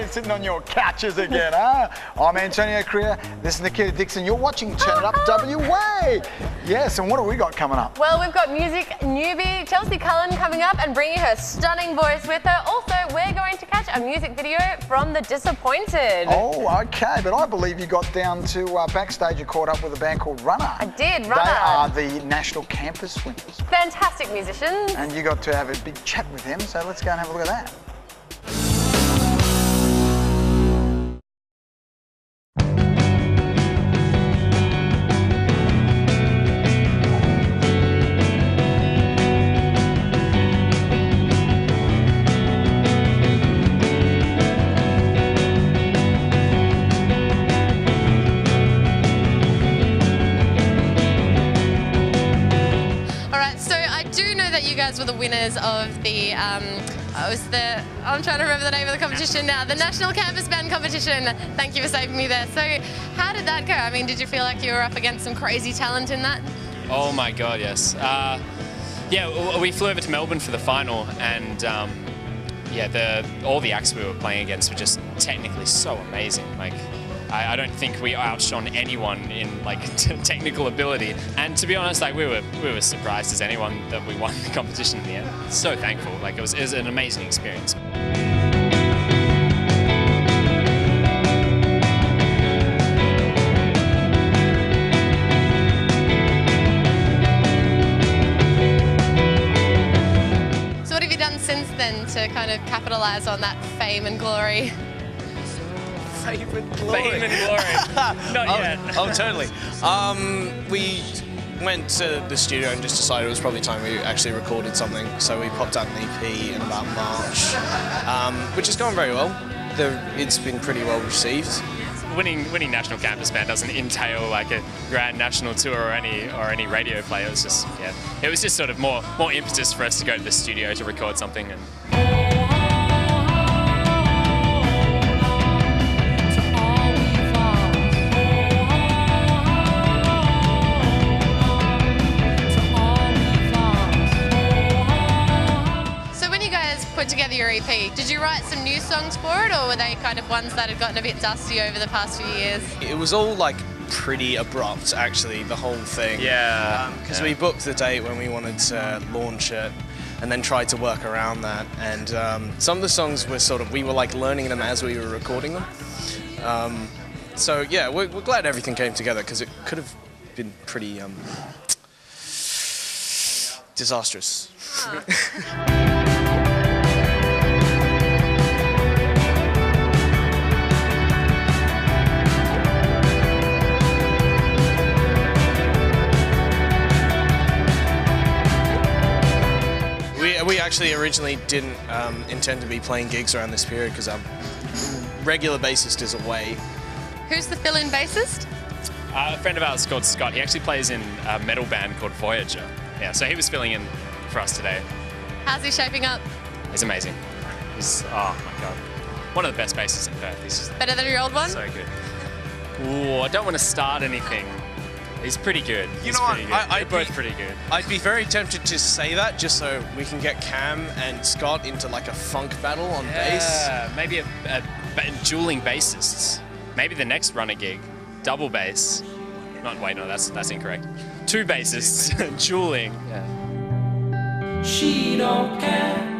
sitting on your couches again, huh? I'm Antonio Creer. This is Nikita Dixon. You're watching Turn It Up WA. Yes, and what have we got coming up? Well, we've got music newbie Chelsea Cullen coming up and bringing her stunning voice with her. Also, we're going to catch a music video from The Disappointed. Oh, okay, but I believe you got down to backstage. You caught up with a band called Runner. I did, Runner. They are the National Campus winners. Fantastic musicians. And you got to have a big chat with them, so let's go and have a look at that. You guys were the winners of the, I'm trying to remember the name of the competition now, the National Campus Band Competition. Thank you for saving me there. So how did that go? I mean, did you feel like you were up against some crazy talent in that? Oh my God, yes. Yeah, we flew over to Melbourne for the final, and yeah, all the acts we were playing against were just technically so amazing. Like, I don't think we outshone anyone in like technical ability, and to be honest, like we were surprised as anyone that we won the competition in the end. So thankful, like it was an amazing experience. So what have you done since then to kind of capitalise on that fame and glory? Fame and glory. Fame and glory. Not yet. Oh, totally. We went to the studio and just decided it was probably time we actually recorded something. So we popped out an EP in about March, which has gone very well. It's been pretty well received. Winning National Campus Band doesn't entail like a grand national tour or any radio play. It was just it was just sort of more impetus for us to go to the studio to record something. And put together your EP. Did you write some new songs for it, or were they kind of ones that had gotten a bit dusty over the past few years? It was all like pretty abrupt, actually, the whole thing. Yeah. Because we booked the date when we wanted to launch it, and then tried to work around that. And some of the songs were we were like learning them as we were recording them. So yeah, we're glad everything came together, because it could have been pretty disastrous. We actually originally didn't intend to be playing gigs around this period because our regular bassist is away. Who's the fill-in bassist? A friend of ours called Scott. He actually plays in a metal band called Voyager. Yeah, so he was filling in for us today. How's he shaping up? He's amazing. He's, oh my God, one of the best bassists in Perth. He's better than your old one? So good. Ooh, I don't want to start anything. He's pretty good. You know what? They're both pretty good. I'd be very tempted to say that just so we can get Cam and Scott into like a funk battle on bass. Yeah, maybe a dueling bassists. Maybe the next Runner gig, double bass. Wait, no, that's incorrect. Two bassists dueling. Yeah. She don't care.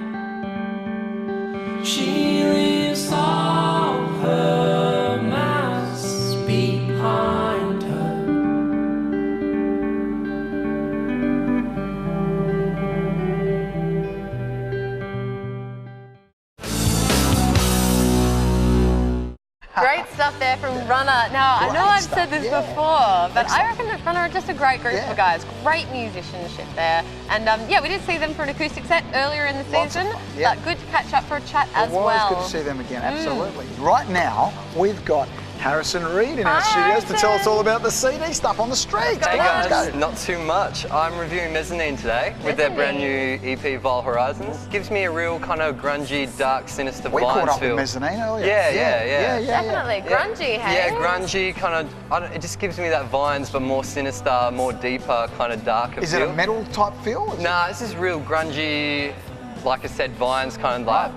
She leaves all her mass behind her. Great stuff there from Runner. Now, I know I've said this before, but I reckon that Runner are just a great group of guys. Great musicianship there. And yeah, we did see them for an acoustic set earlier in the season, but good to catch up for a chat as well. It was good to see them again, absolutely. Right now, we've got Harrison Reed in our studios to tell us all about the CD stuff on the streets. Hey guys, not too much. I'm reviewing Mezzanine today with their brand new EP, Vile Horizons. Gives me a real kind of grungy, dark, sinister We Vines caught up feel. with Mezzanine earlier. Yeah. Definitely. Grungy, hey? Yeah, grungy, kind of, it just gives me that Vines, but more sinister, more deeper, kind of darker Is feel. it a metal type feel? Nah, this is real grungy, like I said, Vines kind of like,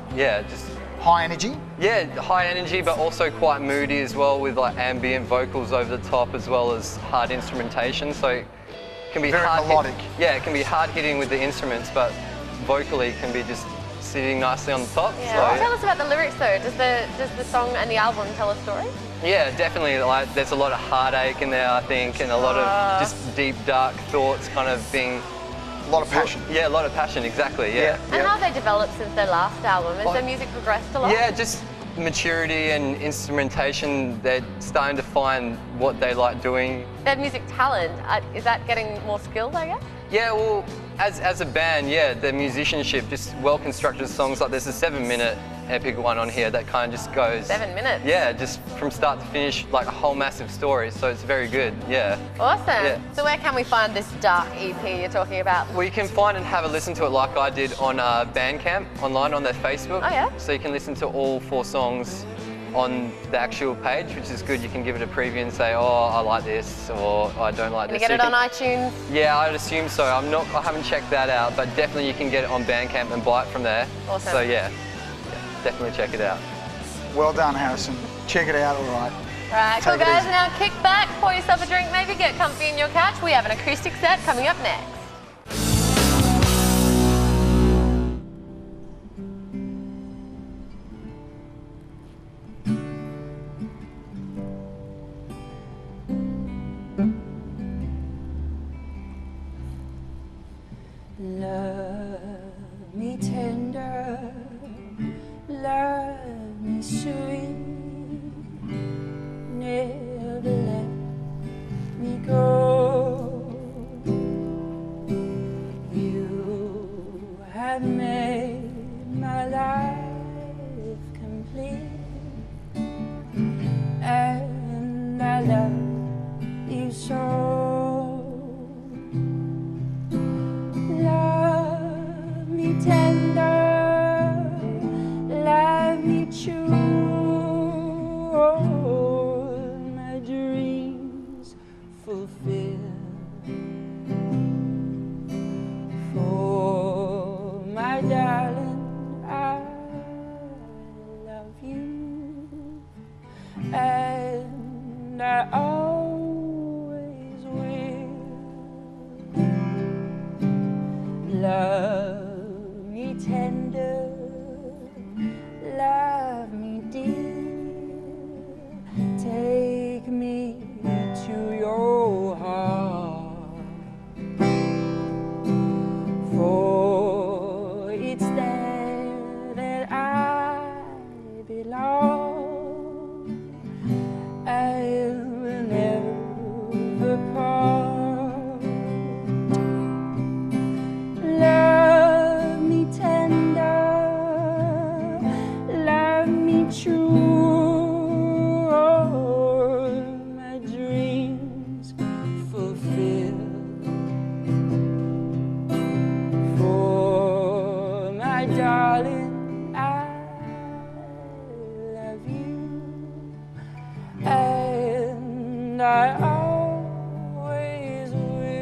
just High energy? Yeah, high energy, but also quite moody as well, with like ambient vocals over the top as well as hard instrumentation. So it can be Very melodic. Yeah, it can be hard hitting with the instruments, but vocally it can be just sitting nicely on the top. Yeah. So, Tell us about the lyrics though. Does the song and the album tell a story? yeah, definitely. Like, there's a lot of heartache in there, I think, and a lot of just deep, dark thoughts kind of being. A lot of passion. Yeah, a lot of passion, exactly, yeah. And how have they developed since their last album? Has their music progressed a lot? Yeah, just maturity and instrumentation. They're starting to find what they like doing. Their music talent, is that getting more skilled, I guess? Yeah, well, as a band, yeah, the musicianship, just well-constructed songs. Like, there's a 7-minute epic one on here that kind of just goes... 7 minutes? Yeah, just from start to finish, like a whole massive story, so it's very good, yeah. Awesome. Yeah. So where can we find this dark EP you're talking about? Well, you can find and have a listen to it like I did on Bandcamp, online on their Facebook. Oh, yeah? So you can listen to all 4 songs on the actual page, which is good. You can give it a preview and say, oh, I like this, or I don't like Can you this. get it on iTunes? Yeah, I'd assume so. I haven't checked that out, but definitely you can get it on Bandcamp and buy it from there. Awesome. So yeah, definitely check it out. Well done, Harrison. Check it out, all right. Right, cool Take it guys, easy. now kick back, pour yourself a drink, maybe get comfy in your couch. We have an acoustic set coming up next. Love me tender, love me sweet, never let me go. You have made my life complete, and I love you so. Love me tender, love me true, all my dreams fulfill. For my darling, I love you, and I always will. Love me tender, love me dear, take me to your heart, for it's there that I belong. I will never part. Love me tender, love me true, all my dreams fulfill. For my darling, I love you, and I always will.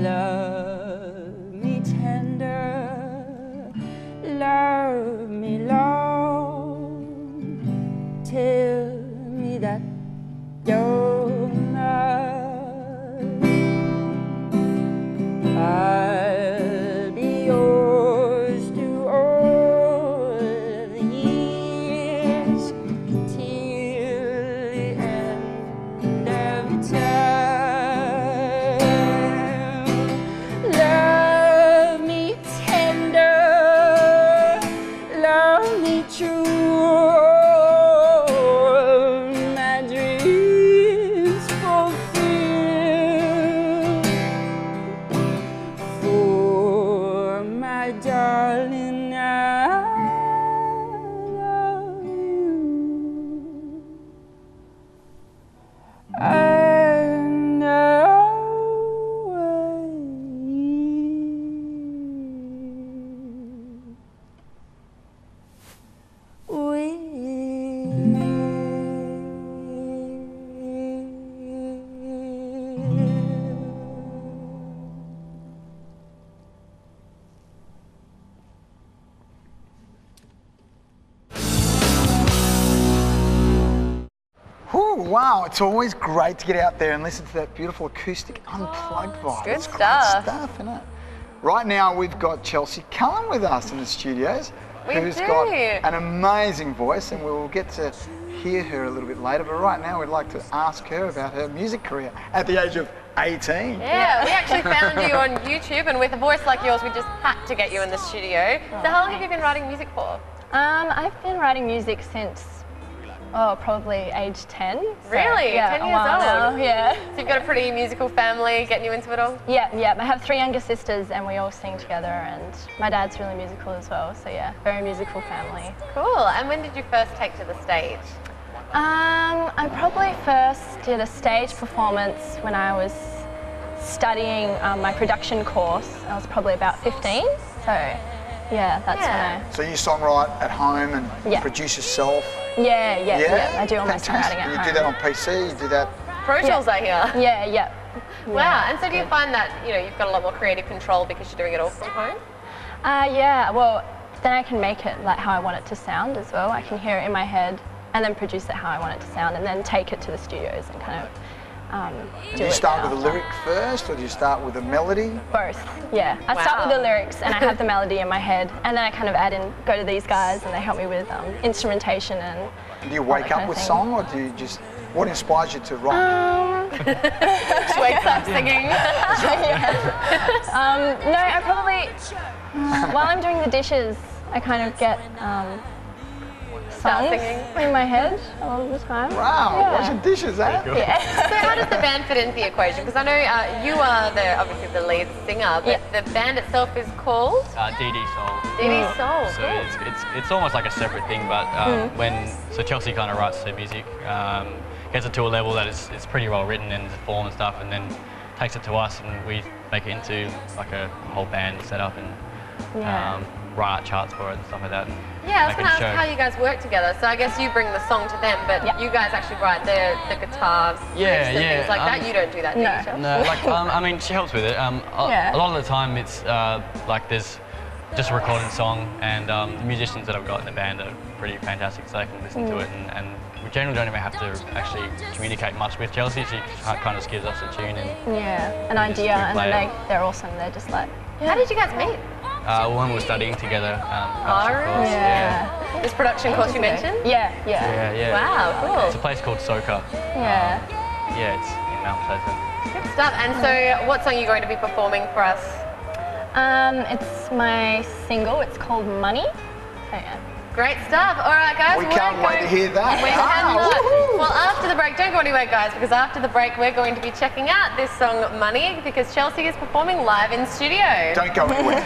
Love me tender, love me long, tell me that you're mine. I'll be yours through all the years, till the end of time. Love me tender, love me true, my dreams fulfill. For my darling, I love you, and I always Wow, it's always great to get out there and listen to that beautiful acoustic unplugged vibe. Good It's stuff. Great stuff, isn't it? Right now we've got Chelsea Cullen with us in the studios, who's do. got an amazing voice, and we'll get to hear her a little bit later. But right now we'd like to ask her about her music career at the age of 18. Yeah, we actually found you on YouTube, and with a voice like yours, we just had to get you in the studio. So how long have you been writing music for? I've been writing music since, probably age 10. So, Really? yeah, 10 a years while old? now, yeah. So you've got a pretty musical family getting you into it all? Yeah. I have 3 younger sisters and we all sing together, and my dad's really musical as well. So yeah, very musical family. Cool. And when did you first take to the stage? I probably first did a stage performance when I was studying my production course. I was probably about 15. So yeah, that's when So you songwrite at home and Yeah. produce yourself? Yeah. I do all my Fantastic. songwriting at You home. do that on PC, you do that... Pro Tools, I hear. Yeah. Wow. And so do you find that, you've got a lot more creative control because you're doing it all from home? Yeah, well, then I can make it like how I want it to sound as well. I can hear it in my head and then produce it how I want it to sound, and then take it to the studios and kind of Do you start with a lyric first, or do you start with a melody? Both, yeah. I start with Wow. the lyrics and I have the melody in my head, and then I kind of add in, go to these guys and they help me with instrumentation and Do you all wake that up kind of with thing. song, or do you just... What inspires you to write? Just wakes up singing. No, I probably, while I'm doing the dishes, I kind of get songs singing. in my head a lot of the time. Wow, Yeah. washing dishes, eh? So how does the band fit into the equation? Because I know you are obviously the lead singer, but the band itself is called DD Soul. DD Soul. So Cool. it's almost like a separate thing, but so Chelsea kind of writes her music, gets it to a level that it's pretty well written and the form and stuff, and then takes it to us and we make it into like a whole band setup and write out charts for it and stuff like that. Yeah, I was make going to it ask show. how you guys work together. So I guess you bring the song to them, but you guys actually write the guitar riffs and things like that. You don't do that, do you, Chelsea? No, like I mean, she helps with it. A lot of the time, it's like there's just a recorded song, and the musicians that I've got in the band are pretty fantastic, so they can listen to it, and we generally don't even have to actually communicate much with Chelsea. She kind of just gives us a tune and an idea, and play then they're awesome. They're just like, How did you guys meet? when we were studying together. really? yeah. This production course you mentioned? Yeah. Wow, cool. It's a place called Soka. Yeah. Yeah, it's in Mount Pleasant. Good stuff. And so what song are you going to be performing for us? It's my single. It's called Money. So yeah. Great stuff. All right, guys. We we're can't wait to hear that. We Wow, cannot. woohoo. Well, after the break, don't go anywhere, guys, because after the break, we're going to be checking out this song, Money, because Chelsea is performing live in studio. Don't go anywhere.